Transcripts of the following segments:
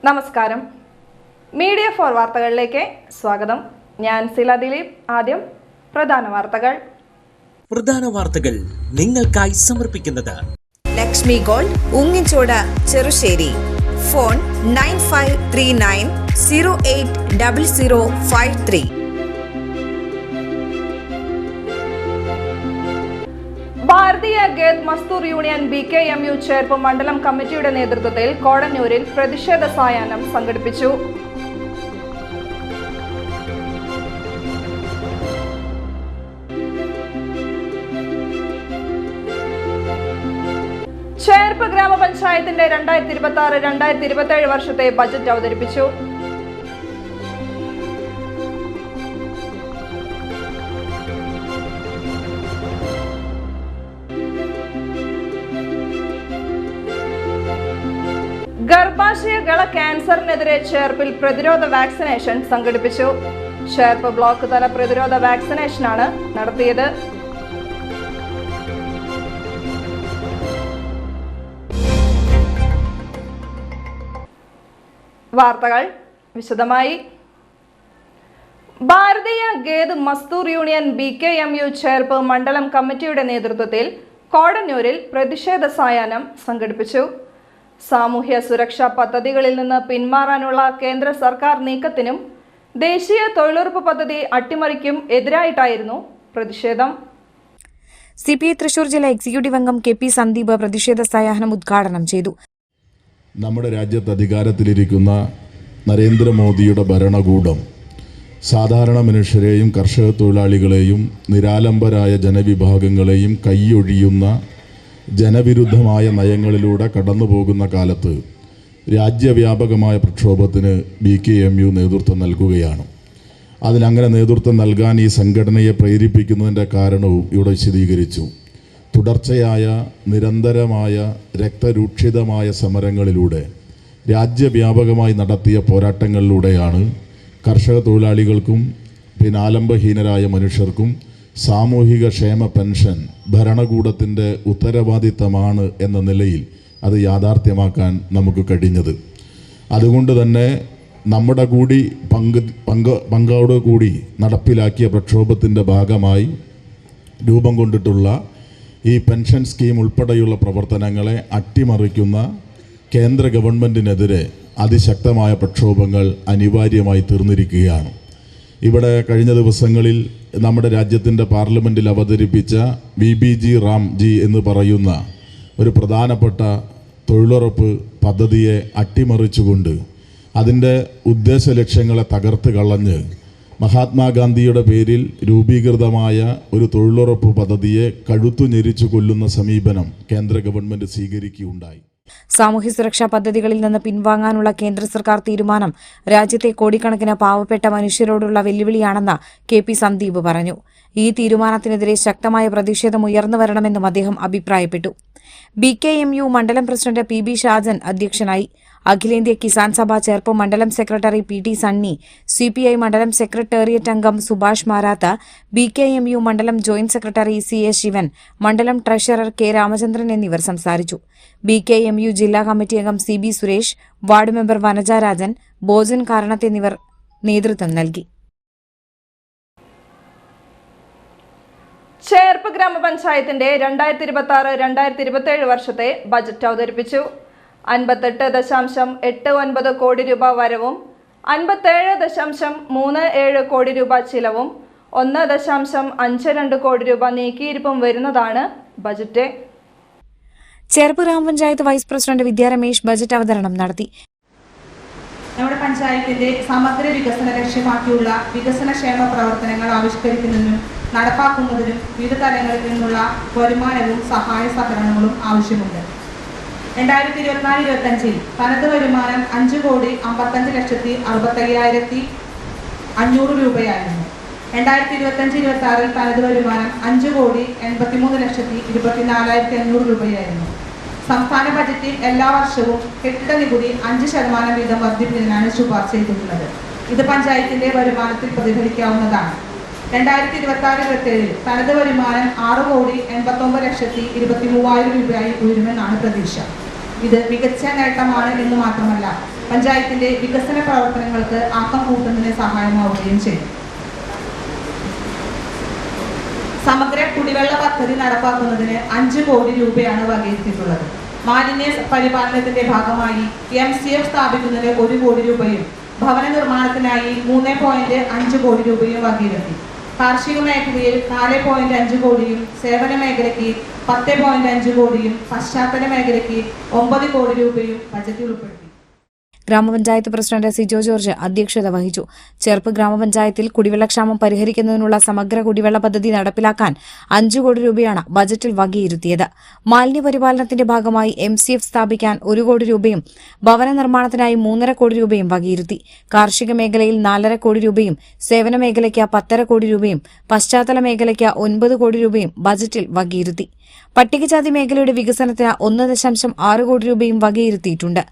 നമസ്കാരം. Media for വാർത്തകളിലേക്ക് സ്വാഗതം. ഞാൻ സില ദിലീപ്. ആദ്യം പ്രധാന വാർത്തകൾ നിങ്ങൾക്കായി സമർപ്പിക്കുന്നത് ലക്ഷ്മി ഗോൾഡ്, ഉങ്ങിച്ചോട്, ചെറുശ്ശേരി. ഫോൺ 9539080053. ഭാരതീയ ഗേത് മസ്ദൂർ യൂണിയൻ BKMU ചേർപ്പ് മണ്ഡലം കമ്മിറ്റിയുടെ നേതൃത്വത്തിൽ കോടന്നൂരിൽ പ്രതിഷേധ സായാഹ്നം സംഘടിപ്പിച്ചു. ചേർപ്പ് ഗ്രാമപഞ്ചായത്തിന്റെ 2026-2027 വർഷത്തെ ബജറ്റ് അവതരിപ്പിച്ചു. ഗർഭാശയഗള ക്യാൻസറിനെതിരെ ചേർപ്പിൽ പ്രതിരോധ വാക്സിനേഷൻ സംഘടിപ്പിച്ചു. ചേർപ്പ് ബ്ലോക്ക് തല പ്രതിരോധ വാക്സിനേഷനാണ് നടത്തിയത്. വാർത്തകൾ വിശദമായി. ഭാരതീയ ഗേത് മസ്ദൂർ യൂണിയൻ BKMU ചേർപ്പ് മണ്ഡലം കമ്മിറ്റിയുടെ നേതൃത്വത്തിൽ കോടന്നൂരിൽ പ്രതിഷേധ സായാഹ്നം സംഘടിപ്പിച്ചു. സാമൂഹ്യ സുരക്ഷാ പദ്ധതികളിൽ നിന്ന് പിന്മാറാനുള്ള കേന്ദ്ര സർക്കാർ നീക്കത്തിനും ദേശീയ തൊഴിലുറപ്പ് പദ്ധതി അട്ടിമറിക്കും എതിരായിട്ടായിരുന്നു പ്രതിഷേധം. CPI തൃശൂർ ജില്ലാ എക്സിക്യൂട്ടീവ് അംഗം KP സന്ദീപ് പ്രതിഷേധ സായാഹ്നം ഉദ്ഘാടനം ചെയ്തു. നമ്മുടെ രാജ്യത്ത് അധികാരത്തിലിരിക്കുന്ന നരേന്ദ്രമോദിയുടെ ഭരണകൂടം സാധാരണ മനുഷ്യരെയും കർഷക തൊഴിലാളികളെയും നിരാലംബരായ ജനവിഭാഗങ്ങളെയും കൈയൊഴിയുന്ന ജനവിരുദ്ധമായ നയങ്ങളിലൂടെ കടന്നുപോകുന്ന കാലത്ത് രാജ്യവ്യാപകമായ പ്രക്ഷോഭത്തിന് BKMU നേതൃത്വം നൽകുകയാണ്. അതിനങ്ങനെ നേതൃത്വം നൽകാൻ ഈ സംഘടനയെ പ്രേരിപ്പിക്കുന്നതിൻ്റെ കാരണവും ഇവിടെ വിശദീകരിച്ചു. തുടർച്ചയായ നിരന്തരമായ രക്തരൂക്ഷിതമായ സമരങ്ങളിലൂടെ രാജ്യവ്യാപകമായി നടത്തിയ പോരാട്ടങ്ങളിലൂടെയാണ് കർഷക തൊഴിലാളികൾക്കും ആലംബഹീനരായ മനുഷ്യർക്കും സാമൂഹിക ക്ഷേമ പെൻഷൻ ഭരണകൂടത്തിൻ്റെ ഉത്തരവാദിത്തമാണ് എന്ന നിലയിൽ അത് യാഥാർത്ഥ്യമാക്കാൻ നമുക്ക് കഴിഞ്ഞത്. അതുകൊണ്ട് തന്നെ നമ്മുടെ കൂടി പങ്കോട് കൂടി നടപ്പിലാക്കിയ പ്രക്ഷോഭത്തിൻ്റെ ഭാഗമായി രൂപം കൊണ്ടിട്ടുള്ള ഈ പെൻഷൻ സ്കീം ഉൾപ്പെടെയുള്ള പ്രവർത്തനങ്ങളെ അട്ടിമറിക്കുന്ന കേന്ദ്ര ഗവൺമെൻറ്റിനെതിരെ അതിശക്തമായ പ്രക്ഷോഭങ്ങൾ അനിവാര്യമായി തീർന്നിരിക്കുകയാണ്. ഇവിടെ കഴിഞ്ഞ ദിവസങ്ങളിൽ നമ്മുടെ രാജ്യത്തിൻ്റെ പാർലമെൻറ്റിൽ അവതരിപ്പിച്ച VBG റാംജി എന്ന് പറയുന്ന ഒരു പ്രധാനപ്പെട്ട തൊഴിലുറപ്പ് പദ്ധതിയെ അട്ടിമറിച്ചുകൊണ്ട് അതിൻ്റെ ഉദ്ദേശ ലക്ഷ്യങ്ങളെ തകർത്ത് കളഞ്ഞ് മഹാത്മാഗാന്ധിയുടെ പേരിൽ രൂപീകൃതമായ ഒരു തൊഴിലുറപ്പ് പദ്ധതിയെ കഴുത്തു ഞെരിച്ചു കൊല്ലുന്ന സമീപനം കേന്ദ്ര ഗവൺമെൻറ് സ്വീകരിക്കുകയുണ്ടായി. സാമൂഹ്യ സുരക്ഷാ പദ്ധതികളിൽ നിന്ന് പിൻവാങ്ങാനുള്ള കേന്ദ്ര സർക്കാർ തീരുമാനം രാജ്യത്തെ കോടിക്കണക്കിന് പാവപ്പെട്ട മനുഷ്യരോടുള്ള വെല്ലുവിളിയാണെന്ന് KP സന്ദീപ് പറഞ്ഞു. ഈ തീരുമാനത്തിനെതിരെ ശക്തമായ പ്രതിഷേധം ഉയർന്നു വരണമെന്നും അദ്ദേഹം അഭിപ്രായപ്പെട്ടു. BKMU മണ്ഡലം പ്രസിഡന്റ് PB ഷാജൻ അധ്യക്ഷനായി. അഖിലേന്ത്യാ കിസാൻ സഭ ചേർപ്പ് മണ്ഡലം സെക്രട്ടറി PT സണ്ണി, CPI മണ്ഡലം സെക്രട്ടേറിയറ്റ് അംഗം സുഭാഷ് മാരാത്ത, BKMU മണ്ഡലം ജോയിന്റ് സെക്രട്ടറി CA ശിവൻ, മണ്ഡലം ട്രഷറർ K രാമചന്ദ്രൻ എന്നിവർ സംസാരിച്ചു. BKMU ജില്ലാ കമ്മിറ്റി അംഗം CB Suresh, ward member Vanaja Rajan, Bhojan Karanath എന്നിവർ നേതൃത്വം നൽകി. ചേർപ്പ് ഗ്രാമപഞ്ചായത്തിന്റെ 2026-2027 വർഷത്തെ ബജറ്റ് അവതരിപ്പിച്ചു. 58.89 കോടി രൂപ വരവും 57.37 കോടി രൂപ ചിലവും 1.52 കോടി രൂപ നീക്കിയിരിപ്പും വരുന്നതാണ് ബജറ്റ്. ചേർപ്പ് ഗ്രാമപഞ്ചായത്ത് വൈസ് പ്രസിഡന്റ് വിദ്യാ രമേശ് ബജറ്റ് അവതരണം നടത്തി. നമ്മുടെ പഞ്ചായത്തിന്റെ സമഗ്ര വികസന ലക്ഷ്യമാക്കിയുള്ള വികസനക്ഷേമ പ്രവർത്തനങ്ങൾ ആവിഷ്കരിക്കുന്നതിനും നടപ്പാക്കുന്നതിനും വിവിധ തലങ്ങളിൽ നിന്നുള്ള വരുമാനവും സഹായ സഹകരണങ്ങളും ആവശ്യമുണ്ട്. 2024-25 തനത് വരുമാനം 5,55,65,500 രൂപയായിരുന്നു. 2025-26 തനത് വരുമാനം 5,83,24,500 രൂപയായിരുന്നു. സംസ്ഥാന ബജറ്റിൽ എല്ലാ വർഷവും കെട്ടിട നികുതി 5% വീതം വർദ്ധിപ്പിക്കുന്നതിനാണ് ശുപാർശ ചെയ്തിട്ടുള്ളത്. ഇത് പഞ്ചായത്തിന്റെ വരുമാനത്തിൽ പ്രതിഫലിക്കാവുന്നതാണ്. 2026-27 തനത് വരുമാനം 6,89,23,000 രൂപയായി ഉയരുമെന്നാണ് പ്രതീക്ഷ. ഇത് മികച്ച നേട്ടമാണ് എന്ന് മാത്രമല്ല പഞ്ചായത്തിന്റെ വികസന പ്രവർത്തനങ്ങൾക്ക് ആക്കം കൂട്ടുന്നതിന് സഹായമാവുകയും ചെയ്യും. സമഗ്ര കുടിവെള്ള പദ്ധതി നടപ്പാക്കുന്നതിന് 5 കോടി രൂപയാണ് വകയിരുത്തിയിട്ടുള്ളത്. മാലിന്യ പരിപാലനത്തിന്റെ ഭാഗമായി MCF സ്ഥാപിക്കുന്നതിന് 1 കോടി രൂപയും ഭവന നിർമ്മാണത്തിനായി 3.5 കോടി രൂപയും വകയിരുത്തി. കാർഷിക മേഖലയിൽ 4.5 കോടിയും സേവന മേഖലയ്ക്ക് 10.5 കോടിയും പശ്ചാത്തല മേഖലയ്ക്ക് 9 കോടി രൂപയും ബജറ്റിൽ ഉൾപ്പെടുത്തി. ഗ്രാമപഞ്ചായത്ത് പ്രസിഡന്റ് സിജോ ജോർജ് അധ്യക്ഷത വഹിച്ചു. ചെർപ്പ് ഗ്രാമപഞ്ചായത്തിൽ കുടിവെള്ളക്ഷാമം പരിഹരിക്കുന്നതിനുള്ള സമഗ്ര കുടിവെള്ള പദ്ധതി നടപ്പിലാക്കാൻ 5 കോടി രൂപയാണ് ബജറ്റിൽ വകയിരുത്തിയത്. മാലിന്യ പരിപാലനത്തിന്റെ ഭാഗമായി MCF സ്ഥാപിക്കാൻ 1 കോടി രൂപയും ഭവന നിർമ്മാണത്തിനായി 3.5 കോടി രൂപയും വകയിരുത്തി. കാർഷിക മേഖലയിൽ 4.5 കോടി രൂപയും സേവന മേഖലയ്ക്ക് 10.5 കോടി രൂപയും പശ്ചാത്തല മേഖലയ്ക്ക് 9 കോടി രൂപയും ബജറ്റിൽ വകയിരുത്തി. പട്ടികജാതി മേഖലയുടെ വികസനത്തിന് 1.6 കോടി രൂപയും വകയിരുത്തിയിട്ടുണ്ട്.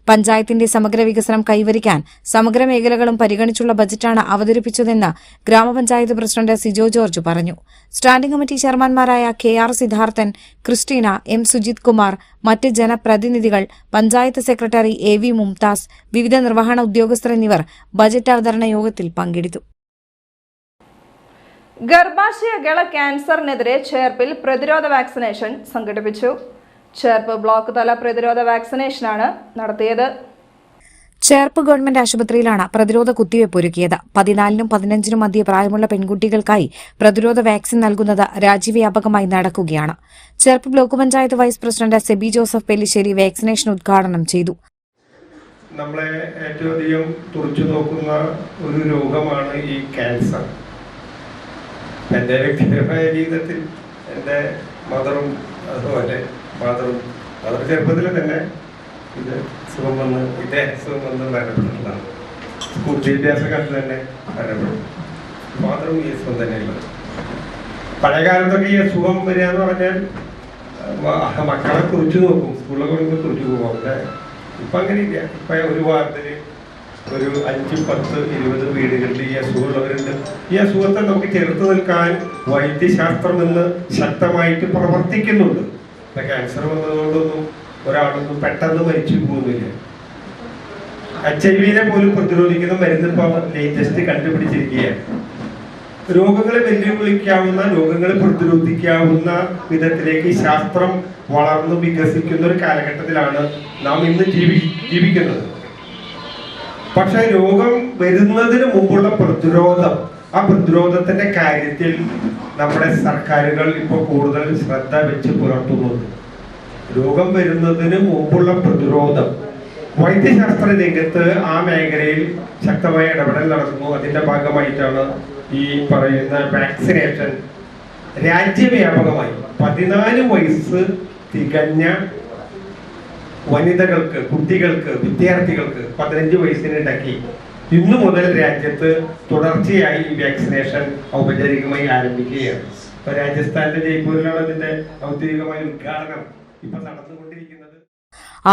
പഞ്ചായത്തിന്റെ സമഗ്ര വികസനം കൈവരിക്കാൻ സമഗ്ര മേഖലകളും പരിഗണിച്ചുള്ള ബജറ്റാണ് അവതരിപ്പിച്ചതെന്ന് ഗ്രാമപഞ്ചായത്ത് പ്രസിഡന്റ് സിജോ ജോർജ് പറഞ്ഞു. സ്റ്റാൻഡിംഗ് കമ്മിറ്റി ചെയർമാൻമാരായ KR Siddharthan, Christina, M Sujith Kumar, മറ്റ് ജനപ്രതിനിധികൾ, പഞ്ചായത്ത് സെക്രട്ടറി AV മുംതാസ്, വിവിധ നിർവഹണ ഉദ്യോഗസ്ഥർ എന്നിവർ ബജറ്റ് അവതരണ യോഗത്തിൽ പങ്കെടുത്തു. ഗർഭാശയഗള ക്യാൻസറിനെതിരെ ചേർപ്പിൽ പ്രതിരോധ വാക്സിനേഷൻ സംഘടിപ്പിച്ചു. ചേർപ്പ് ബ്ലോക്ക് തല പ്രതിരോധ വാക്സിനേഷനാണ് നടത്തിയത്. ചേർപ്പ് ഗവൺമെന്റ് ആശുപത്രിയിലാണ് പ്രതിരോധ കുത്തിവയ്പ് ഒരുക്കിയത്. 14നും 15നും മധ്യേ പ്രായമുള്ള പെൺകുട്ടികൾക്കായി പ്രതിരോധ വാക്സിൻ നൽകുന്നത് രാജ്യവ്യാപകമായി നടക്കുകയാണ്. Cherpu block panchayat vice president Sebi Joseph Pellissery vaccination ഉദ്ഘാടനം ചെയ്തു. നമ്മളെ ഏറ്റവും അധികം തുറച്ചു നോക്കുന്ന ഒരു രോഗമാണ് ഈ ക്യാൻസർ. എൻ്റെ വ്യക്തിപരമായ ജീവിതത്തിൽ എൻ്റെ മദറും അതുപോലെ ഫാദറും വളരെ ചെറുപ്പത്തിൽ തന്നെ ഇതേ അസുഖം വന്ന് മരണപ്പെട്ടിട്ടുള്ളതാണ്. സ്കൂൾ വിദ്യാഭ്യാസ കാലത്ത് തന്നെ മരണപ്പെട്ടു. ഫാദറും ഈ അസുഖം തന്നെയുള്ളത്. പഴയകാലത്തൊക്കെ ഈ അസുഖം വരിക എന്ന് പറഞ്ഞാൽ മക്കളെ കുറിച്ച് നോക്കും, സ്കൂളിലൊക്കെ വരുമ്പോൾ കുറിച്ച് പോകും. അവിടെ ഇപ്പം അങ്ങനെയില്ല. ഇപ്പം ഒരു വാർഡിൽ ഒരു 5, 10, 20 വീടുകളിൽ ഈ അസുഖമുള്ളവരുണ്ട്. ഈ അസുഖത്തെ നമുക്ക് ചെറുത്ത് നിൽക്കാൻ വൈദ്യശാസ്ത്രം ഇന്ന് ശക്തമായിട്ട് പ്രവർത്തിക്കുന്നുണ്ട്. ക്യാൻസർ വന്നതുകൊണ്ടൊന്നും ഒരാളൊന്നും പെട്ടെന്ന് മരിച്ചു പോകുന്നില്ല. HIV പോലും പ്രതിരോധിക്കുന്ന മരുന്ന് ഇപ്പോൾ ലേറ്റസ്റ്റ് കണ്ടുപിടിച്ചിരിക്കുകയാണ്. രോഗങ്ങളെ വെല്ലുവിളിക്കാവുന്ന, രോഗങ്ങളെ പ്രതിരോധിക്കാവുന്ന വിധത്തിലേക്ക് ശാസ്ത്രം വളർന്നു വികസിക്കുന്ന ഒരു കാലഘട്ടത്തിലാണ് നാം ഇന്ന് ജീവിക്കുന്നത്. പക്ഷെ രോഗം വരുന്നതിന് മുമ്പുള്ള പ്രതിരോധം, ആ പ്രതിരോധത്തിന്റെ കാര്യത്തിൽ നമ്മുടെ സർക്കാരുകൾ ഇപ്പോൾ കൂടുതൽ ശ്രദ്ധ വെച്ച് പുലർത്തുന്നുണ്ട്. രോഗം വരുന്നതിന് മുമ്പുള്ള പ്രതിരോധം, വൈദ്യശാസ്ത്ര രംഗത്ത് ആ മേഖലയിൽ ശക്തമായ ഇടപെടൽ നടത്തുന്നു. അതിന്റെ ഭാഗമായിട്ടാണ് ഈ പറയുന്ന വാക്സിനേഷൻ രാജ്യവ്യാപകമായി 14 വയസ്സ് തികഞ്ഞ വനിതകൾക്ക്, കുട്ടികൾക്ക്, വിദ്യാർത്ഥികൾക്ക് 15 വയസ്സിനിടയ്ക്ക് ഇന്നു മുതൽ രാജ്യത്ത് തുടർച്ചയായി ഈ വാക്സിനേഷൻ ഔപചാരികമായി ആരംഭിക്കുകയാണ്. ഇപ്പൊ രാജസ്ഥാനിലെ ജയ്പൂരിലാണ് അതിന്റെ ഔദ്യോഗികമായ ഉദ്ഘാടനം ഇപ്പൊ നടന്നുകൊണ്ടിരിക്കുന്നത്.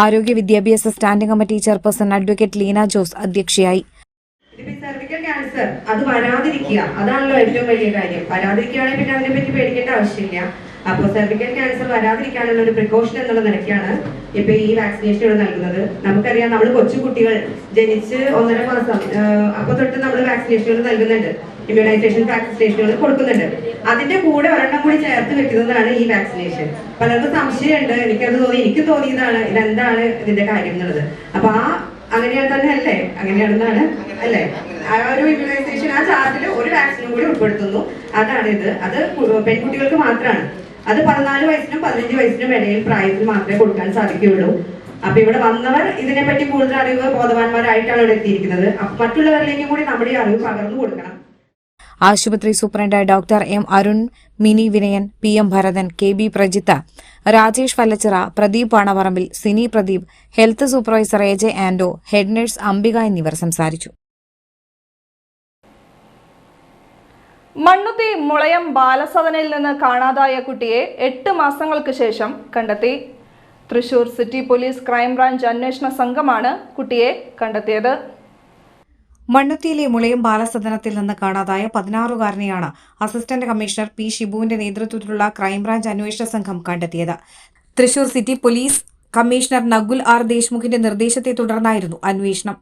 ആരോഗ്യ വിദ്യാഭ്യാസ standing committee chairperson advocate Leena Jose അധ്യക്ഷയായി. സർവിക്കൽ ക്യാൻസർ അത് വരാതിരിക്കുക, അതാണല്ലോ ഏറ്റവും വലിയ കാര്യം. വരാതിരിക്കുകയാണെങ്കിൽ പിന്നെ അതിനെപ്പറ്റി പേടിക്കേണ്ട ആവശ്യമില്ല. അപ്പോൾ സെർവിക്കൽ ക്യാൻസർ വരാതിരിക്കാനുള്ള ഒരു പ്രിക്കോഷൻ എന്നുള്ള നിലയ്ക്കാണ് ഇപ്പൊ ഈ വാക്സിനേഷൻ ഇവിടെ നൽകുന്നത്. നമുക്കറിയാം, നമ്മൾ കൊച്ചുകുട്ടികൾ ജനിച്ച് 1.5 മാസം അപ്പൊ തൊട്ട് നമ്മൾ വാക്സിനേഷനുകൾ നൽകുന്നുണ്ട്, ഇമ്മ്യൂണൈസേഷൻ വാക്സിനേഷനുകൾ കൊടുക്കുന്നുണ്ട്. അതിന്റെ കൂടെ ഒരെണ്ണം കൂടി ചേർത്ത് വെക്കുന്നതാണ് ഈ വാക്സിനേഷൻ. പലർക്കും സംശയമുണ്ട്, എനിക്ക് തോന്നിയതാണ് ഇതെന്താണ് ഇതിന്റെ കാര്യം എന്നുള്ളത്. അപ്പൊ അങ്ങനെയാണ് തന്നെ അല്ലേ, അങ്ങനെയാണെന്നാണ് അല്ലേ, ആ ഒരു ഇമ്മ്യൂണൈസേഷൻ ആ ചാർട്ടിൽ ഒരു വാക്സിനും കൂടി ഉൾപ്പെടുത്തുന്നു. അതാണിത്. അത് പെൺകുട്ടികൾക്ക് മാത്രമാണ്. അത് 14 വയസ്സിനും 15 വയസ്സിനും ഇടയിൽ പ്രായത്തിൽ മാത്രമേ കൊടുക്കാൻ സാധിക്കുകയുള്ളൂ. അപ്പൊ ഇവിടെ വന്നവർ ഇതിനെപ്പറ്റി കൂടുതൽ അറിവ് ബോധവാന്മാരായിട്ടാണ് ഇവിടെ എത്തിയിരിക്കുന്നത്. മറ്റുള്ളവരിലേക്കും കൂടി നമ്മുടെ ഈ അറിവ് പകർന്നു കൊടുക്കണം. ആശുപത്രി superintendent doctor M Arun, Mini Vinayan, PM Bharathan, KB Prajitha, Rajesh Vallachira, Pradeep Panavarambil, Sini Pradeep, health supervisor AJ Ando, head nurse Ambika എന്നിവർ സംസാരിച്ചു. മണ്ണുത്തി മുളയം ബാലസദനയിൽ നിന്ന് കാണാതായ കുട്ടിയെ 8 മാസങ്ങൾക്ക് ശേഷം കണ്ടെത്തി. തൃശൂർ സിറ്റി പോലീസ് ക്രൈംബ്രാഞ്ച് അന്വേഷണ സംഘമാണ് കുട്ടിയെ കണ്ടെത്തിയത്. മണ്ണുത്തിയിലെ മുളയം ബാലസദനത്തിൽ നിന്ന് കാണാതായ 16-കാരനെയാണ് അസിസ്റ്റന്റ് കമ്മീഷണർ P. ഷിബുവിന്റെ നേതൃത്വത്തിലുള്ള ക്രൈംബ്രാഞ്ച് അന്വേഷണ സംഘം കണ്ടെത്തിയത്. Thrissur city police commissioner Nakul R ദേശ്മുഖിന്റെ നിർദ്ദേശത്തെ തുടർന്നായിരുന്നു അന്വേഷണം.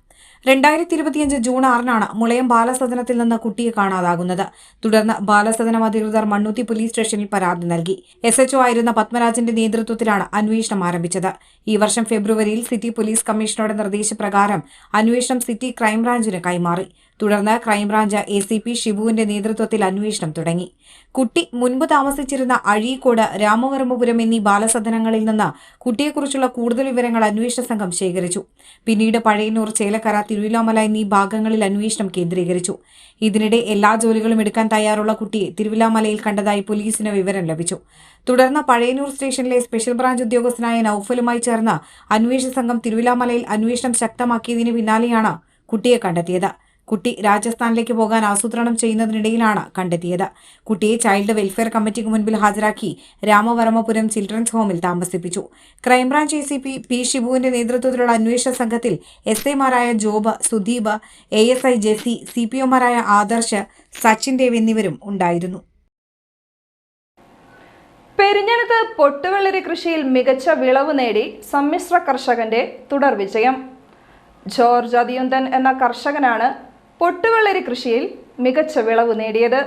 2025 ജൂൺ 6-നാണ് മുളയം ബാലസദനത്തിൽ നിന്ന് കുട്ടിയെ കാണാതാകുന്നത്. തുടർന്ന് ബാലസദനം അധികൃതർ മണ്ണുത്തി പോലീസ് സ്റ്റേഷനിൽ പരാതി നൽകി. SHO ആയിരുന്ന പത്മരാജന്റെ നേതൃത്വത്തിലാണ് അന്വേഷണം ആരംഭിച്ചത്. ഈ വർഷം ഫെബ്രുവരിയിൽ സിറ്റി പോലീസ് കമ്മീഷണറുടെ നിർദ്ദേശപ്രകാരം അന്വേഷണം സിറ്റി ക്രൈംബ്രാഞ്ചിന് കൈമാറി. തുടർന്ന് ക്രൈംബ്രാഞ്ച് ACP ഷിബുവിന്റെ നേതൃത്വത്തിൽ അന്വേഷണം തുടങ്ങി. കുട്ടി മുൻപ് താമസിച്ചിരുന്ന അഴീക്കോട്, രാമവർമ്മപുരം എന്നീ ബാലസദനങ്ങളിൽ നിന്ന് കുട്ടിയെക്കുറിച്ചുള്ള കൂടുതൽ വിവരങ്ങൾ അന്വേഷണ സംഘം ശേഖരിച്ചു. പിന്നീട് പഴയന്നൂർ, ചേലക്കര, തിരുവില്ലാമല എന്നീ ഭാഗങ്ങളിൽ അന്വേഷണം കേന്ദ്രീകരിച്ചു. ഇതിനിടെ എല്ലാ ജോലികളും എടുക്കാൻ തയ്യാറുള്ള കുട്ടിയെ തിരുവില്ലാമലയിൽ കണ്ടതായി പോലീസിന് വിവരം ലഭിച്ചു. തുടർന്ന് പഴയന്നൂർ സ്റ്റേഷനിലെ സ്പെഷ്യൽ ബ്രാഞ്ച് ഉദ്യോഗസ്ഥനായ നൌഫലുമായി ചേർന്ന് അന്വേഷണ സംഘം തിരുവില്ലാമലയിൽ അന്വേഷണം ശക്തമാക്കിയതിന് പിന്നാലെയാണ് കുട്ടിയെ കണ്ടെത്തിയത്. കുട്ടി രാജസ്ഥാനിലേക്ക് പോകാൻ ആസൂത്രണം ചെയ്യുന്നതിനിടയിലാണ് കണ്ടെത്തിയത്. കുട്ടിയെ ചൈൽഡ് വെൽഫെയർ കമ്മിറ്റിക്ക് മുൻപിൽ ഹാജരാക്കി രാമവർമ്മപുരം ചിൽഡ്രൻസ് ഹോമിൽ താമസിപ്പിച്ചു. ക്രൈംബ്രാഞ്ച് ACP P ഷിബുവിന്റെ നേതൃത്വത്തിലുള്ള അന്വേഷണ സംഘത്തിൽ SIമാരായ ജോബ്, സുദീപ്, ASI ജെസി, CPOമാരായ ആദർശ്, സച്ചിൻ ദേവ് എന്നിവരും ഉണ്ടായിരുന്നു. പെരിഞ്ഞനത്ത് പൊട്ടുവെള്ളരി കൃഷിയിൽ മികച്ച വിളവ് നേടി സമ്മിശ്ര കർഷകന്റെ തുടർ വിജയം. ജോർജ് അതിയുന്തൻ എന്ന കർഷകനാണ് പൊട്ടുവെള്ളരി കൃഷിയിൽ മികച്ച വിളവ് നേടിയത്.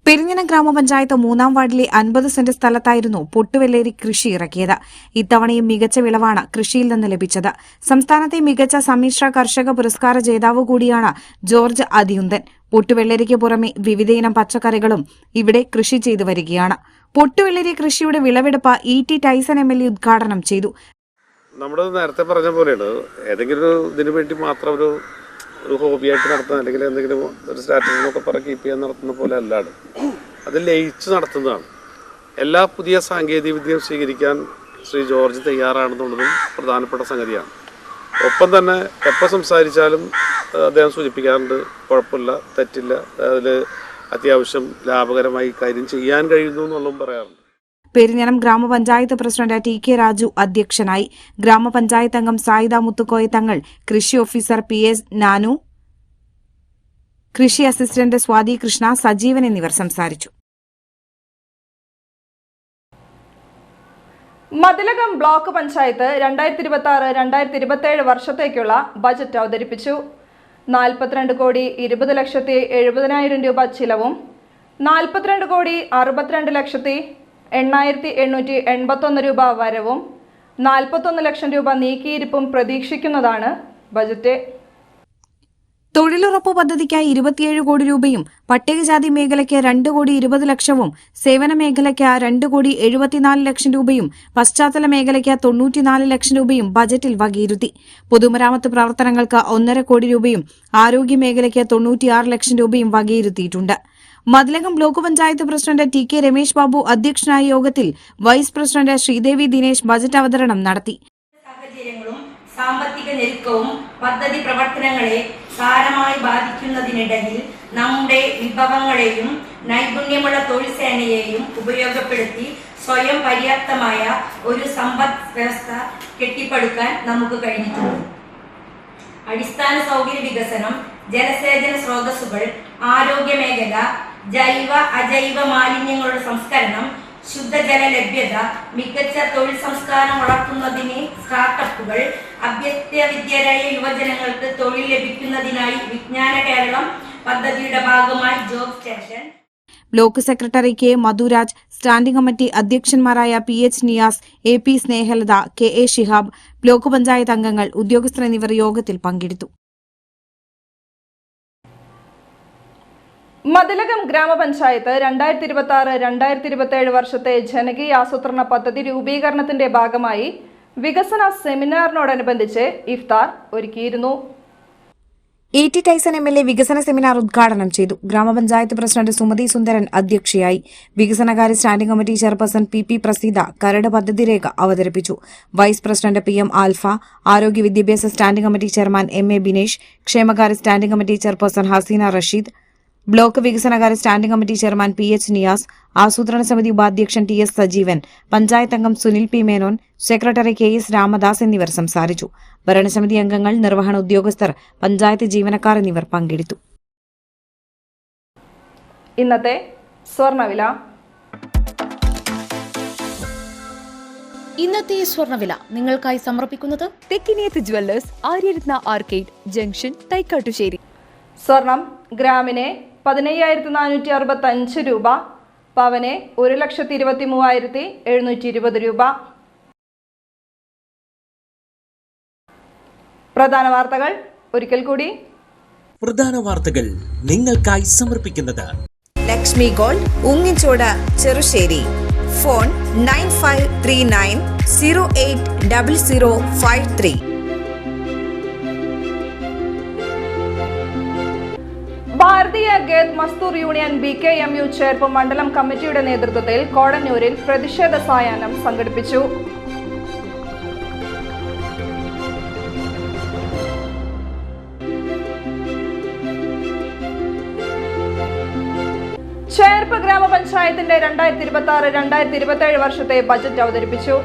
പെരിഞ്ഞനം ഗ്രാമപഞ്ചായത്ത് 3-ാം വാർഡിലെ 50 സെന്റ് സ്ഥലത്തായിരുന്നു പൊട്ടുവെള്ളരി കൃഷി ഇറക്കിയത്. ഇത്തവണയും മികച്ച വിളവാണ് കൃഷിയിൽ നിന്ന് ലഭിച്ചത്. സംസ്ഥാനത്തെ മികച്ച സമ്മിശ്ര കർഷക പുരസ്കാര ജേതാവ് കൂടിയാണ് ജോർജ് അതിയുന്തൻ. പൊട്ടുവെള്ളരിക്ക് പുറമെ വിവിധയിനം പച്ചക്കറികളും ഇവിടെ കൃഷി ചെയ്തു വരികയാണ്. പൊട്ടുവെള്ളരി കൃഷിയുടെ വിളവെടുപ്പ് E.T. ടൈസൺ MLA ഉദ്ഘാടനം ചെയ്തു. നമ്മൾ നേരത്തെ പറഞ്ഞ പോലെയാണ്, ഏതെങ്കിലും ഇതിനു വേണ്ടി മാത്രം ഒരു ഹോബിയായിട്ട് നടത്തുന്ന അല്ലെങ്കിൽ എന്തെങ്കിലും ഒരു സ്ട്രാറ്റജി എന്നൊക്കെ പറഞ്ഞ് കീപ്പ് ചെയ്യാൻ നടത്തുന്ന പോലെ അല്ലാണ്ട് അത് ലയിച്ച് നടത്തുന്നതാണ്. എല്ലാ പുതിയ സാങ്കേതിക വിദ്യയും സ്വീകരിക്കാൻ ശ്രീ ജോർജ് തയ്യാറാണെന്നുള്ളതും പ്രധാനപ്പെട്ട സംഗതിയാണ്. ഒപ്പം തന്നെ എപ്പോൾ സംസാരിച്ചാലും അദ്ദേഹം സൂചിപ്പിക്കാറുണ്ട്, കുഴപ്പമില്ല, തെറ്റില്ല, അതിൽ അത്യാവശ്യം ലാഭകരമായി കാര്യം ചെയ്യാൻ കഴിയുന്നു എന്നുള്ളതും പറയാറുണ്ട്. പെരിഞ്ഞനം ഗ്രാമപഞ്ചായത്ത് പ്രസിഡന്റ് TK രാജു അധ്യക്ഷനായി. ഗ്രാമപഞ്ചായത്ത് അംഗം സായിദ മുത്തുക്കോയ തങ്ങൾ, കൃഷി ഓഫീസർ PS നാനു, കൃഷി അസിസ്റ്റന്റ് സ്വാതി കൃഷ്ണ, സജീവൻ എന്നിവർ സംസാരിച്ചു. മതിലകം ബ്ലോക്ക് പഞ്ചായത്ത് 2026-2027 വർഷത്തേക്കുള്ള ബജറ്റ് അവതരിപ്പിച്ചു. 42,20,70,000 രൂപ ചിലവും 42,62,881 രൂപ വരവും 41 ലക്ഷം രൂപ നീക്കിയിരിപ്പും പ്രതീക്ഷിക്കുന്നതാണ് ബജറ്റ്. തൊഴിലുറപ്പ് പദ്ധതിക്കായി 27 കോടി രൂപയും പട്ടികജാതി മേഖലയ്ക്ക് 2,20,00,000, സേവന മേഖലയ്ക്ക് 2,74,00,000 രൂപയും പശ്ചാത്തല മേഖലയ്ക്ക് 94 ലക്ഷം രൂപയും ബജറ്റിൽ വകയിരുത്തി. പൊതുമരാമത്ത് പ്രവർത്തനങ്ങൾക്ക് 1.5 കോടി രൂപയും ആരോഗ്യ മേഖലയ്ക്ക് 96 ലക്ഷം രൂപയും വകയിരുത്തിയിട്ടുണ്ട്. Mathilakam block panchayat president TK Ramesh Babu അധ്യക്ഷനായ യോഗത്തിൽ vice president Sreedevi Dinesh budget അവതരണം നടത്തി. സാമ്പത്തിക ഞെരുക്കവും പദ്ധതി പ്രവർത്തനങ്ങളെ സാരമായി ബാധിക്കുന്നതിനിടയിൽ നമ്മുടെ വിഭവങ്ങളെയും നൈപുണ്യമുള്ള തൊഴിൽ സേനയെയും ഉപയോഗപ്പെടുത്തി സ്വയം പര്യാപ്തമായ ഒരു സമ്പദ് വ്യവസ്ഥ കെട്ടിപ്പടുക്കാൻ നമുക്ക് കഴിഞ്ഞിട്ടുണ്ട്. അടിസ്ഥാന സൗകര്യ വികസനം, ജലസേചന സ്രോതസ്സുകൾ, ആരോഗ്യ മേഖല, ജൈവ അജൈവ മാലിന്യങ്ങളുടെ സംസ്കരണം, ശുദ്ധജല ലഭ്യത, മികച്ച തൊഴിൽ സംസ്കാരം വളർത്തുന്നതിന് സ്റ്റാർട്ടപ്പുകൾ, അഭ്യസ്തവിദ്യരായ യുവജനങ്ങൾക്ക് തൊഴിൽ ലഭിക്കുന്നതിനായി വിജ്ഞാന കേരളം പദ്ധതിയുടെ ഭാഗമായി job station. Block secretary K Madhuraj, standing committee അധ്യക്ഷന്മാരായ PH Niyas, AP Snehalatha, KA Shihab, block panchayat അംഗങ്ങൾ, ഉദ്യോഗസ്ഥർ എന്നിവർ യോഗത്തിൽ പങ്കെടുത്തു. മതിലകം ഗ്രാമപഞ്ചായത്ത് 2026-2027 വർഷത്തെ ജനകീയ ആസൂത്രണ പദ്ധതി രൂപീകരണത്തിന്റെ ഭാഗമായി വികസന സെമിനാറിനോടനുബന്ധിച്ച് ഇഫ്താർ ഒരുക്കിയിരുന്നു. E.T. ടൈസൺ MLA വികസന സെമിനാർ ഉദ്ഘാടനം ചെയ്തു. ഗ്രാമപഞ്ചായത്ത് പ്രസിഡന്റ് സുമതി സുന്ദരൻ അധ്യക്ഷയായി. വികസനകാര്യ standing committee chairperson PP Praseetha കരട് പദ്ധതി രേഖ അവതരിപ്പിച്ചു. വൈസ് പ്രസിഡന്റ് PM ആൽഫ, ആരോഗ്യ വിദ്യാഭ്യാസ standing committee chairman MA Binesh, ക്ഷേമകാര്യ standing committee chairperson Haseena Rasheed, block വികസനകാര്യ standing committee chairman PH Niyas, ആസൂത്രണ സമിതി ഉപാധ്യക്ഷൻ TS സജീവൻ, പഞ്ചായത്ത് അംഗം Sunil P Menon, secretary KS Ramdas എന്നിവർ സംസാരിച്ചു. ഭരണസമിതി അംഗങ്ങൾ, നിർവഹണ ഉദ്യോഗസ്ഥർ, പഞ്ചായത്ത് ജീവനക്കാർ എന്നിവർ പങ്കെടുത്തു. ഇന്നത്തെ സ്വർണ്ണവില. ഇന്നത്തെ സ്വർണ്ണവില നിങ്ങൾക്കായി സമർപ്പിക്കുന്നത് Thekkiniyath jewellers, Aryaratna arcade junction, Thaikkattussery. സ്വർണം ഗ്രാമിന് 15,465 രൂപ, പവന് 1,23,720 രൂപ. പ്രധാന വാർത്തകൾ ഒരിക്കൽ കൂടി. പ്രധാന വാർത്തകൾ നിങ്ങൾക്കായി സമർപ്പിക്കുന്നത് ലക്ഷ്മി ഗോൾഡ്, ഉങ്ങിച്ചോട്, ചെറുശ്ശേരി. ഫോൺ 9539080053. ഭാരതീയ ഗേത് മസ്ദൂർ യൂണിയൻ BKMU ചേർപ്പ് മണ്ഡലം കമ്മിറ്റിയുടെ നേതൃത്വത്തിൽ കോടന്നൂരിൽ പ്രതിഷേധ സായാഹ്നം സംഘടിപ്പിച്ചു. ചേർപ്പ് ഗ്രാമപഞ്ചായത്തിന്റെ 2026-2027 വർഷത്തെ ബജറ്റ് അവതരിപ്പിച്ചു.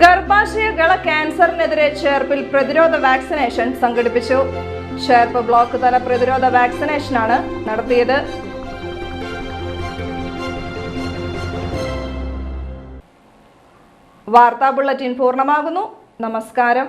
ഗർഭാശയകള ക്യാൻസറിനെതിരെ ചേർപ്പിൽ പ്രതിരോധ വാക്സിനേഷൻ സംഘടിപ്പിച്ചു. ചേർപ്പ് ബ്ലോക്ക് തല പ്രതിരോധ വാക്സിനേഷനാണ് നടത്തിയത്. വാർത്താ ബുള്ളറ്റിൻ പൂർണ്ണമാകുന്നു. നമസ്കാരം.